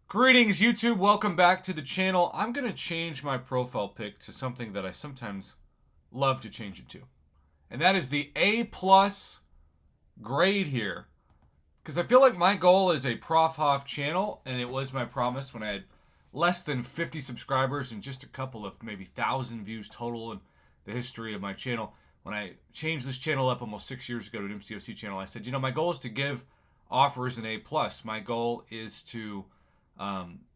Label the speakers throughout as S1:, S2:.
S1: Greetings, YouTube. Welcome back to the channel. I'm going to change my profile pic to something that I sometimes love to change it to. And that is the A+ grade here. Because I feel like my goal is a Prof Hoff channel, and it was my promise when I had less than 50 subscribers and just a couple of maybe 1,000 views total in the history of my channel. When I changed this channel up almost 6 years ago to an MCOC channel, I said, my goal is to give offers an A+. My goal is to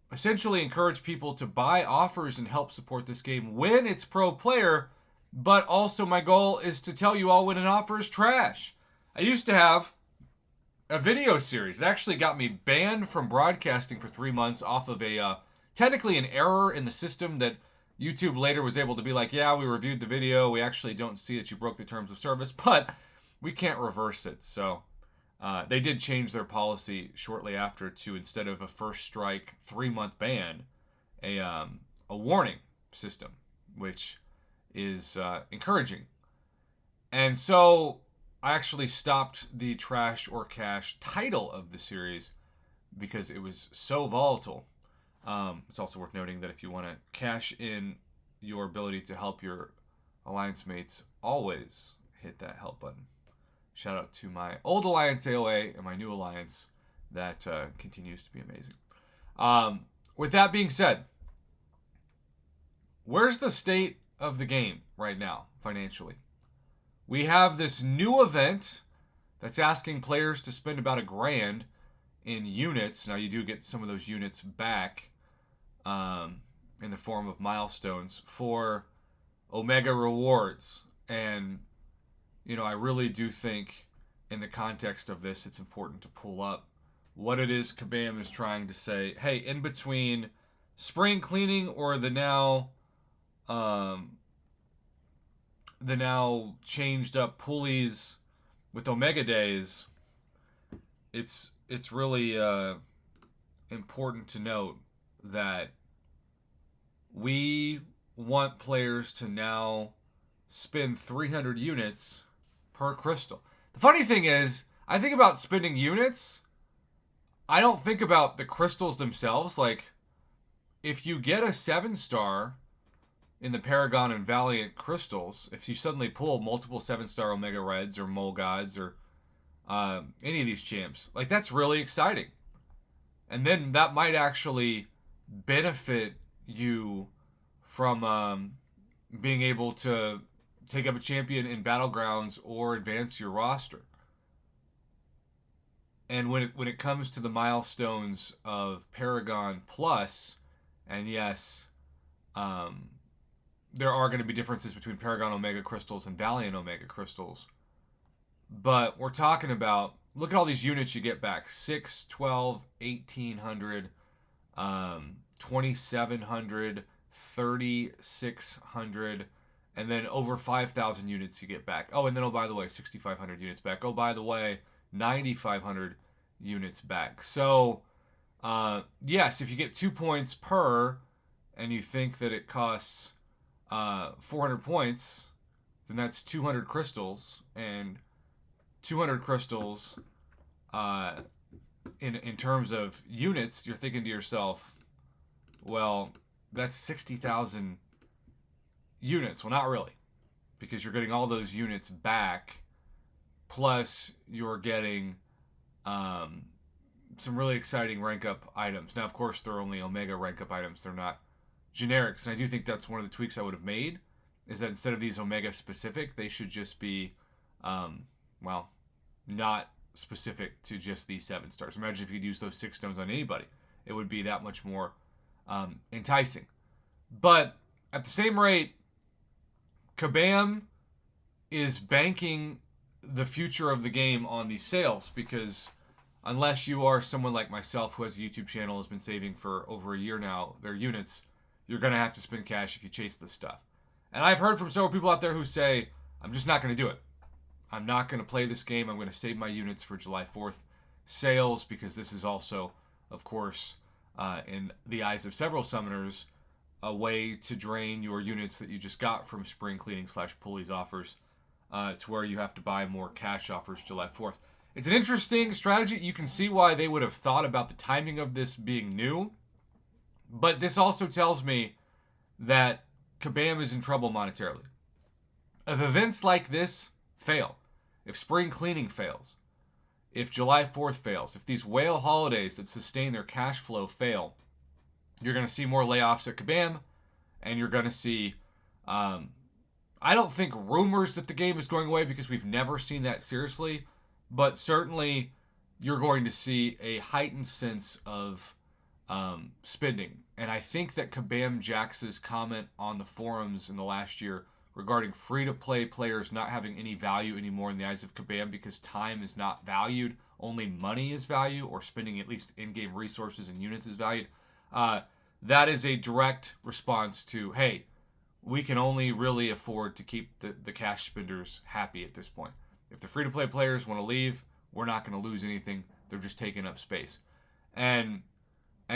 S1: essentially encourage people to buy offers and help support this game when it's pro player, but also my goal is to tell you all when an offer is trash. I used to have a video series. It actually got me banned from broadcasting for 3 months off of a technically an error in the system that YouTube later was able to be like, yeah, we reviewed the video. We actually don't see that you broke the terms of service, but we can't reverse it. So they did change their policy shortly after to, instead of a first strike 3-month ban, a warning system, which is encouraging. And so I actually stopped the Trash or Cash title of the series because it was so volatile. It's also worth noting that if you want to cash in your ability to help your alliance mates, always hit that help button. Shout out to my old alliance AOA and my new alliance that continues to be amazing. With that being said, where's the state of the game right now financially? We have this new event that's asking players to spend about $1,000 in units. Now you do get some of those units back in the form of milestones for Omega rewards. And I really do think in the context of this, it's important to pull up what it is Kabam is trying to say. Hey, in between spring cleaning or the now changed up pulleys with Omega days, it's really important to note that we want players to now spend 300 units per crystal. The funny thing is, I think about spending units. I don't think about the crystals themselves. Like, if you get a 7-star in the Paragon and Valiant crystals, if you suddenly pull multiple 7-star Omega Reds or Mole Gods or any of these champs, like, that's really exciting. And then that might actually benefit you from being able to take up a champion in Battlegrounds or advance your roster. And when it comes to the milestones of Paragon Plus, and yes, there are going to be differences between Paragon Omega crystals and Valiant Omega crystals, but we're talking about, look at all these units you get back: 6, 12, 1,800, 2,700, 3,600, and then over 5,000 units you get back. Oh, and then, by the way, 6,500 units back. Oh, by the way, 9,500 units back. So, yes, if you get 2 points per, and you think that it costs 400 points, then that's 200 crystals, and 200 crystals in terms of units, you're thinking to yourself, well, that's 60,000 units. Well, not really, because you're getting all those units back, plus you're getting some really exciting rank up items. Now, of course, they're only Omega rank up items. They're not generics. And I do think that's one of the tweaks I would have made, is that instead of these Omega specific, they should just be, not specific to just these 7-stars. Imagine if you could use those 6 stones on anybody. It would be that much more enticing. But at the same rate, Kabam is banking the future of the game on these sales, because unless you are someone like myself who has a YouTube channel, has been saving for over a year now their units, you're going to have to spend cash if you chase this stuff. And I've heard from several people out there who say, I'm just not going to do it. I'm not going to play this game. I'm going to save my units for July 4th sales, because this is also, of course, in the eyes of several summoners, a way to drain your units that you just got from spring cleaning / pulleys offers, to where you have to buy more cash offers July 4th. It's an interesting strategy. You can see why they would have thought about the timing of this being new. But this also tells me that Kabam is in trouble monetarily. If events like this fail, if spring cleaning fails, if July 4th fails, if these whale holidays that sustain their cash flow fail, you're going to see more layoffs at Kabam, and you're going to see, I don't think rumors that the game is going away, because we've never seen that seriously, but certainly you're going to see a heightened sense of spending. And I think that Kabam Jax's comment on the forums in the last year regarding free-to-play players not having any value anymore in the eyes of Kabam because time is not valued, only money is valued, or spending at least in-game resources and units is valued, that is a direct response to, hey, we can only really afford to keep the cash spenders happy at this point. If the free-to-play players want to leave, we're not going to lose anything. They're just taking up space. And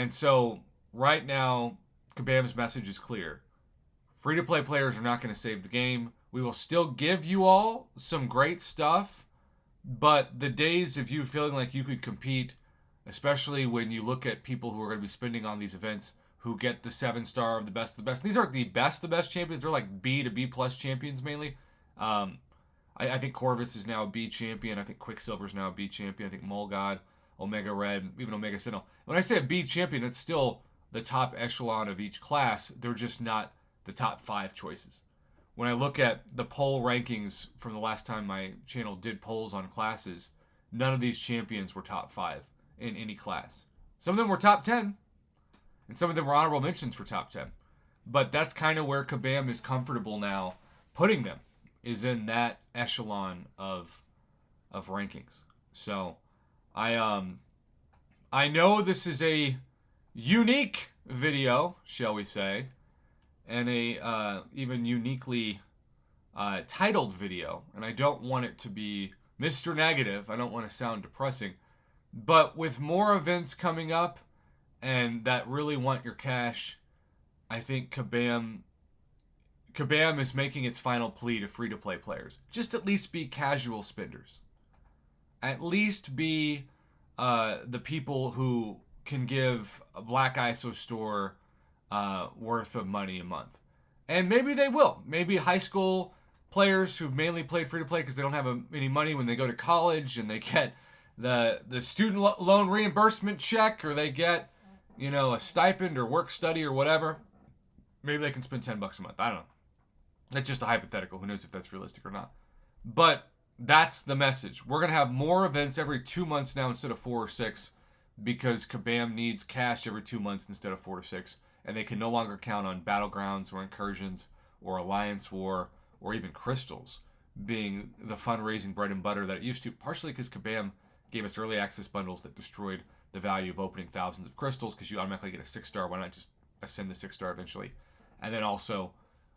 S1: so right now, Kabam's message is clear. Free-to-play players are not going to save the game. We will still give you all some great stuff, but the days of you feeling like you could compete, especially when you look at people who are going to be spending on these events who get the 7-star of the best of the best. These aren't the best champions. They're like B to B plus champions mainly. I think Corvus is now a B champion. I think Quicksilver is now a B champion. I think Mulgod, Omega Red, even Omega Sentinel. When I say a B champion, it's still the top echelon of each class. They're just not the top 5 choices. When I look at the poll rankings from the last time my channel did polls on classes, none of these champions were top 5 in any class. Some of them were top 10, and some of them were honorable mentions for top 10. But that's kind of where Kabam is comfortable now putting them, is in that echelon of rankings. So I know this is a unique video, shall we say, and a even uniquely titled video, and I don't want it to be Mr. Negative. I don't want to sound depressing, but with more events coming up and that really want your cash, I think Kabam is making its final plea to free-to-play players. Just at least be casual spenders. At least be the people who can give a Black ISO store worth of money a month. And maybe they will. Maybe high school players who've mainly played free-to-play because they don't have any money when they go to college and they get the student loan reimbursement check, or they get, a stipend or work study or whatever. Maybe they can spend $10 a month. I don't know. That's just a hypothetical. Who knows if that's realistic or not. But that's the message. We're going to have more events every 2 months now instead of 4 or 6, because Kabam needs cash every 2 months instead of 4 to 6. And they can no longer count on Battlegrounds or Incursions or Alliance War or even Crystals being the fundraising bread and butter that it used to, partially because Kabam gave us early access bundles that destroyed the value of opening thousands of crystals because you automatically get a 6-star. Why not just ascend the 6-star eventually? And then also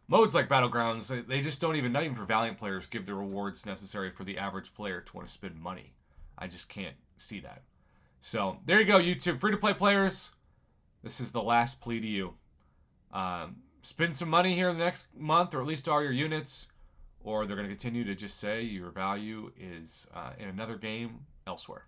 S1: modes like Battlegrounds, they just don't even, not even for Valiant players, give the rewards necessary for the average player to want to spend money. I just can't see that. So there you go, YouTube. Free-to-play players, this is the last plea to you. Spend some money here in the next month, or at least all your units, or they're going to continue to just say your value is in another game elsewhere.